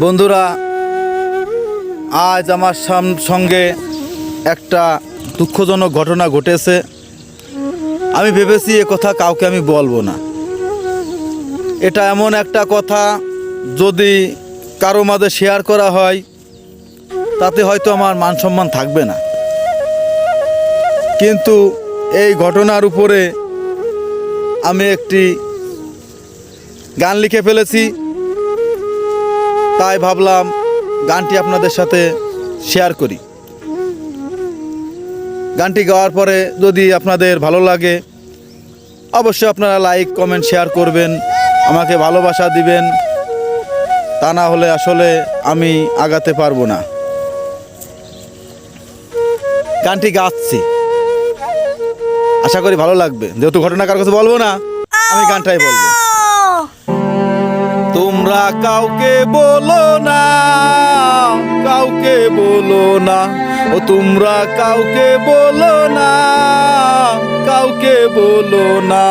বন্ধুরা, আজ আমার সঙ্গে একটা দুঃখজনক ঘটনা ঘটেছে। আমি ভেবেছি এ কথা কাউকে আমি বলবো না। এটা এমন একটা কথা, যদি কারো মাঝে শেয়ার করা হয় তাতে হয়তো আমার মান সম্মান থাকবে না, কিন্তু এই ঘটনার উপরে আমি একটি গান লিখে ফেলেছি। তাই ভাবলাম গানটি আপনাদের সাথে শেয়ার করি। গানটি গাওয়ার পরে যদি আপনাদের ভালো লাগে অবশ্যই আপনারা লাইক, কমেন্ট, শেয়ার করবেন, আমাকে ভালোবাসা দিবেন। তা না হলে আসলে আমি আগাতে পারবো না। গানটি গাচ্ছি, আশা করি ভালো লাগবে। যেহেতু ঘটনা কার কাছে বলবো না, আমি গানটাই বলবো। তোমরা কাউকে বলো না, কাউকে বলো না, ও তোমরা কাউকে বলো না, কাউকে বলো না।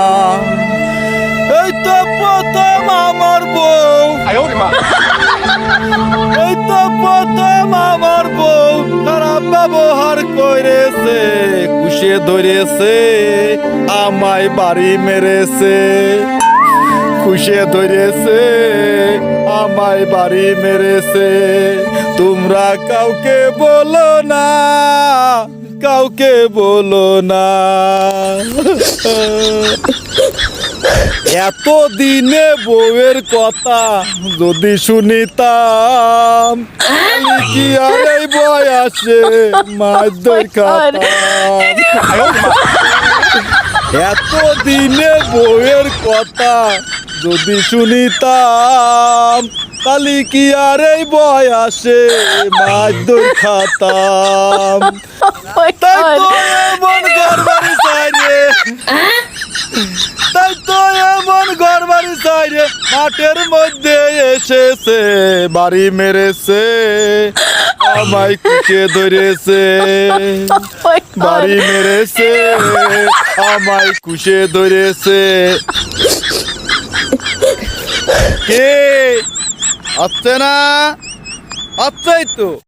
এই তো প্রথম আমার বউ, এই তো প্রথম আমার বউ খারাপ ব্যবহার করেছে, কুশে ধরেছে, আমায় বাড়ি মেরেছে, কুশে ধরেছে, আমায় বাড়ি মেরেছে। তোমরা কাউকে বলো না, কাউকে বলো না। এত দিনে বউয়ের কথা যদি শুনিতাম, কি আর এই বয়সে মাছ দেখাতাম। এত দিনে বউয়ের কথা যদি শুনিতাম, তালি কি আর এই বয়সে মাছ দই খাতাম। তাই তো এমন ঘরবাড়ি চাইরে, তাই তো এমন ঘরবাড়ি চাইরে মাঠের মধ্যে এসেছে, বাড়ি মেরেছে, আমায় কুচে ধরেছে, বাড়ি মেরেছে, আমায় কুশে ধরেছে। কে আসছে না? আসছেই তো।